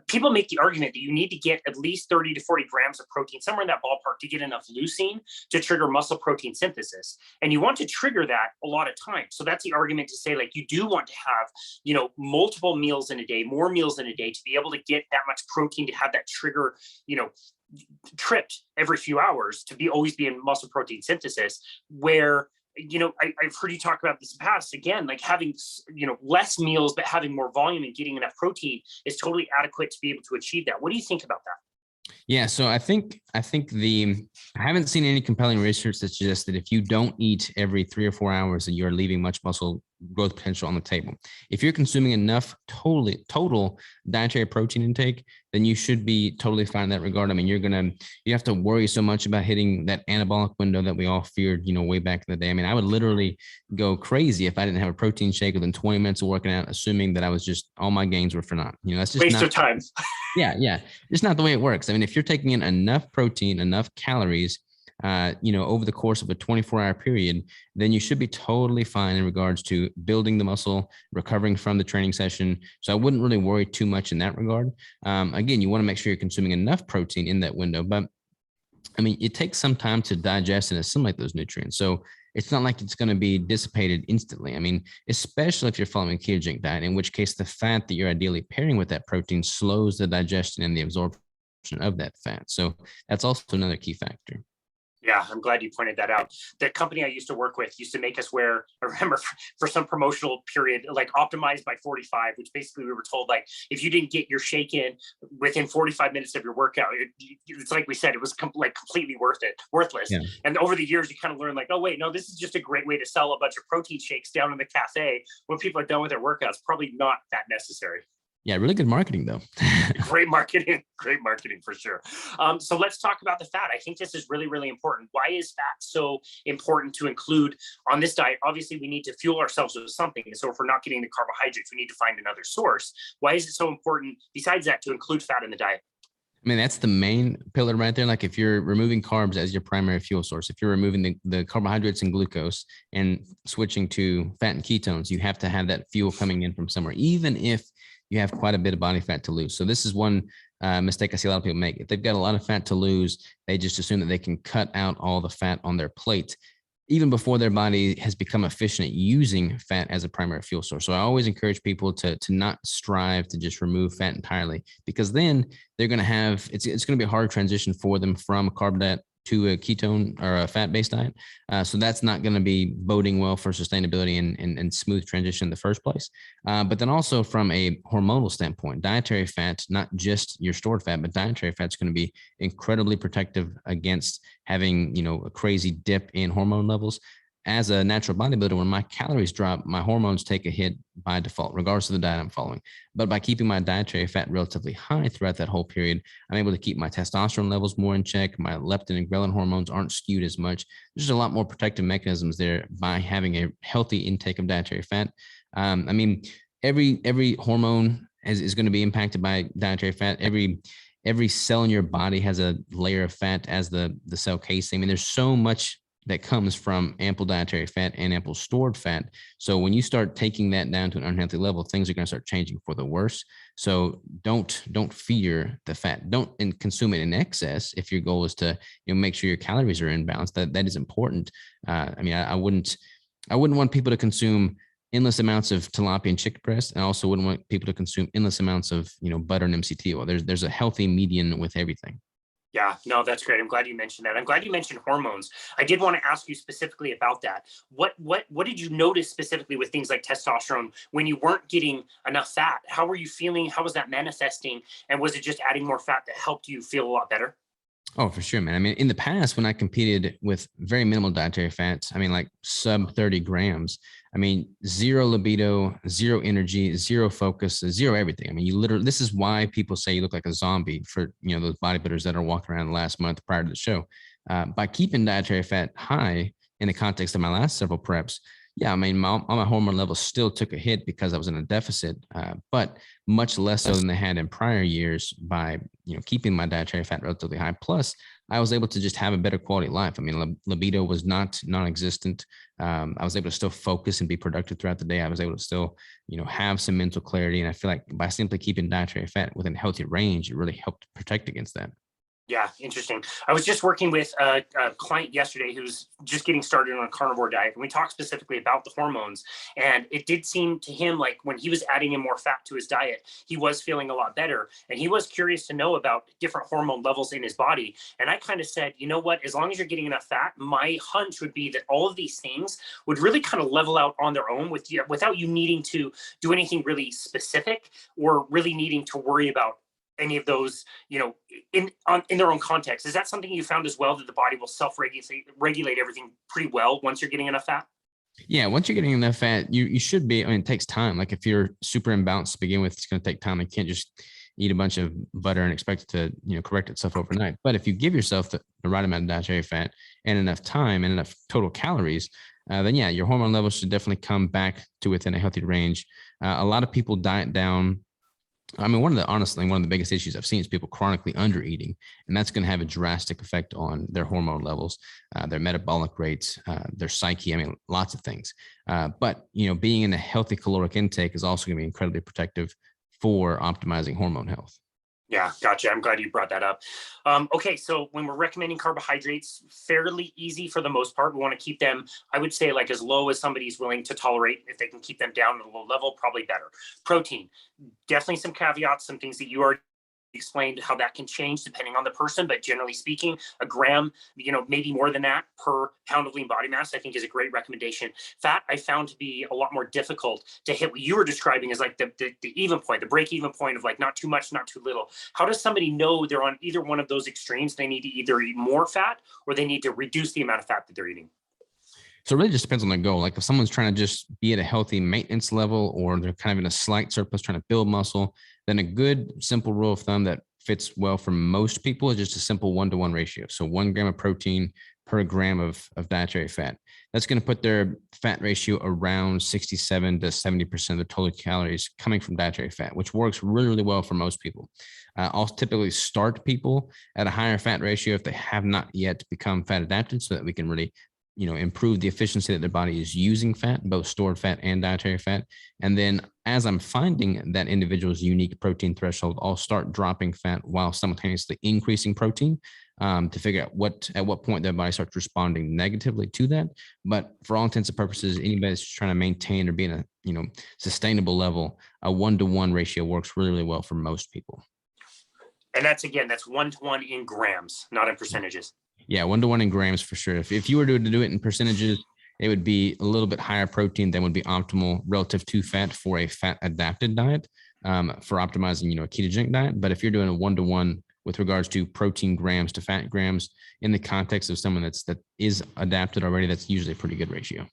people make the argument that you need to get at least 30 to 40 grams of protein, somewhere in that ballpark, to get enough leucine to trigger muscle protein synthesis. And you want to trigger that a lot of times. So that's the argument to say, like, you do want to have, multiple meals in a day, more meals in a day, to be able to get that much protein, to have that trigger, tripped every few hours, to always be in muscle protein synthesis, where I've heard you talk about this in the past. Again, like having, less meals, but having more volume and getting enough protein is totally adequate to be able to achieve that. What do you think about that? Yeah. So I haven't seen any compelling research that suggests that if you don't eat every 3 or 4 hours, that you're leaving much muscle growth potential on the table. If you're consuming enough total dietary protein intake, then you should be totally fine in that regard. I mean, you have to worry so much about hitting that anabolic window that we all feared, way back in the day. I mean, I would literally go crazy if I didn't have a protein shake within 20 minutes of working out, assuming that I was just, all my gains were for naught. That's just waste of time. Yeah. It's not the way it works. I mean, if you're taking in enough protein, enough calories, over the course of a 24-hour period, then you should be totally fine in regards to building the muscle, recovering from the training session. So I wouldn't really worry too much in that regard. Again, you want to make sure you're consuming enough protein in that window, but I mean, it takes some time to digest and assimilate those nutrients. So it's not like it's going to be dissipated instantly. I mean, especially if you're following a ketogenic diet, in which case the fat that you're ideally pairing with that protein slows the digestion and the absorption of that fat. So that's also another key factor. Yeah, I'm glad you pointed that out. The company I used to work with used to make us wear, I remember for some promotional period, like optimized by 45, which basically we were told, like, if you didn't get your shake in within 45 minutes of your workout, it's like we said, it was completely worthless. Yeah. And over the years, you kind of learn, like, oh, wait, no, this is just a great way to sell a bunch of protein shakes down in the cafe when people are done with their workouts. Probably not that necessary. Yeah, really good marketing, though. Great marketing for sure. So let's talk about the fat. I think this is really, really important. Why is fat so important to include on this diet? Obviously, we need to fuel ourselves with something. So if we're not getting the carbohydrates, we need to find another source. Why is it so important, besides that, to include fat in the diet? I mean, that's the main pillar right there. Like if you're removing carbs as your primary fuel source, if you're removing the carbohydrates and glucose and switching to fat and ketones, you have to have that fuel coming in from somewhere, even if you have quite a bit of body fat to lose. So this is one mistake I see a lot of people make. If they've got a lot of fat to lose, they just assume that they can cut out all the fat on their plate, even before their body has become efficient at using fat as a primary fuel source. So I always encourage people to not strive to just remove fat entirely, because then they're going to have, it's going to be a hard transition for them from a carb diet to a ketone or a fat-based diet. So that's not going to be boding well for sustainability and smooth transition in the first place. But then also from a hormonal standpoint, dietary fat, not just your stored fat, but dietary fat is going to be incredibly protective against having, a crazy dip in hormone levels. As a natural bodybuilder, when my calories drop, my hormones take a hit by default, regardless of the diet I'm following. But by keeping my dietary fat relatively high throughout that whole period, I'm able to keep my testosterone levels more in check. My leptin and ghrelin hormones aren't skewed as much. There's a lot more protective mechanisms there by having a healthy intake of dietary fat. I mean, every hormone is going to be impacted by dietary fat. Every cell in your body has a layer of fat as the cell casing. I mean, there's so much that comes from ample dietary fat and ample stored fat. So when you start taking that down to an unhealthy level, things are going to start changing for the worse. So don't fear the fat. Don't consume it in excess. If your goal is to make sure your calories are in balance, that is important. I mean, I wouldn't want people to consume endless amounts of tilapia and chicken breast, and I also wouldn't want people to consume endless amounts of butter and MCT oil. There's a healthy median with everything. Yeah, no, that's great. I'm glad you mentioned that. I'm glad you mentioned hormones. I did want to ask you specifically about that. What did you notice specifically with things like testosterone when you weren't getting enough fat? How were you feeling? How was that manifesting? And was it just adding more fat that helped you feel a lot better? Oh, for sure, man. I mean, in the past, when I competed with very minimal dietary fats, I mean, like sub 30 grams, I mean, zero libido, zero energy, zero focus, zero everything. I mean, you literally, this is why people say you look like a zombie for, those bodybuilders that are walking around last month prior to the show. By keeping dietary fat high in the context of my last several preps, yeah, I mean, my hormone levels still took a hit because I was in a deficit, but much less so than they had in prior years by, keeping my dietary fat relatively high. Plus, I was able to just have a better quality of life. I mean, libido was not non-existent. I was able to still focus and be productive throughout the day. I was able to still, have some mental clarity. And I feel like by simply keeping dietary fat within a healthy range, it really helped protect against that. Yeah, interesting. I was just working with a client yesterday who's just getting started on a carnivore diet, and we talked specifically about the hormones. And it did seem to him like when he was adding in more fat to his diet, he was feeling a lot better. And he was curious to know about different hormone levels in his body. And I kind of said, you know what, as long as you're getting enough fat, my hunch would be that all of these things would really kind of level out on their own with you, without you needing to do anything really specific or really needing to worry about any of those, in their own context. Is that something you found as well, that the body will self-regulate everything pretty well once you're getting enough fat? Yeah, once you're getting enough fat, you should be. I mean, it takes time. Like if you're super imbalanced to begin with, it's going to take time. You can't just eat a bunch of butter and expect it to correct itself overnight. But if you give yourself the right amount of dietary fat and enough time and enough total calories, then yeah, your hormone levels should definitely come back to within a healthy range. A lot of people diet down. I mean, honestly, one of the biggest issues I've seen is people chronically under eating, and that's going to have a drastic effect on their hormone levels, their metabolic rates, their psyche. I mean, lots of things. But being in a healthy caloric intake is also going to be incredibly protective for optimizing hormone health. Yeah, gotcha. I'm glad you brought that up. Okay, so when we're recommending carbohydrates, fairly easy for the most part. We want to keep them, I would say, like as low as somebody's willing to tolerate. If they can keep them down at a low level, probably better. Protein, definitely some caveats, some things that you already explained how that can change depending on the person, but generally speaking, a gram, maybe more than that per pound of lean body mass, I think is a great recommendation. Fat, I found to be a lot more difficult to hit. What you were describing is like the even point, the break even point of like not too much, not too little. How does somebody know they're on either one of those extremes? They need to either eat more fat or they need to reduce the amount of fat that they're eating. So it really just depends on their goal. Like if someone's trying to just be at a healthy maintenance level, or they're kind of in a slight surplus trying to build muscle, then a good simple rule of thumb that fits well for most people is just a simple 1-to-1 ratio. So 1 gram of protein per gram of dietary fat. That's going to put their fat ratio around 67 to 70% of the total calories coming from dietary fat, which works really, really well for most people. I'll typically start people at a higher fat ratio if they have not yet become fat adapted, so that we can really improve the efficiency that their body is using fat, both stored fat and dietary fat. And then as I'm finding that individual's unique protein threshold, I'll start dropping fat while simultaneously increasing protein to figure out at what point their body starts responding negatively to that. But for all intents and purposes, anybody that's trying to maintain or be in a sustainable level, a 1-to-1 ratio works really, really well for most people. And that's 1-to-1 in grams, not in percentages. Yeah, 1-to-1 in grams for sure. If you were to do it in percentages, it would be a little bit higher protein than would be optimal relative to fat for a fat adapted diet, for optimizing, a ketogenic diet. But if you're doing a 1-to-1 with regards to protein grams to fat grams in the context of someone that is adapted already, that's usually a pretty good ratio.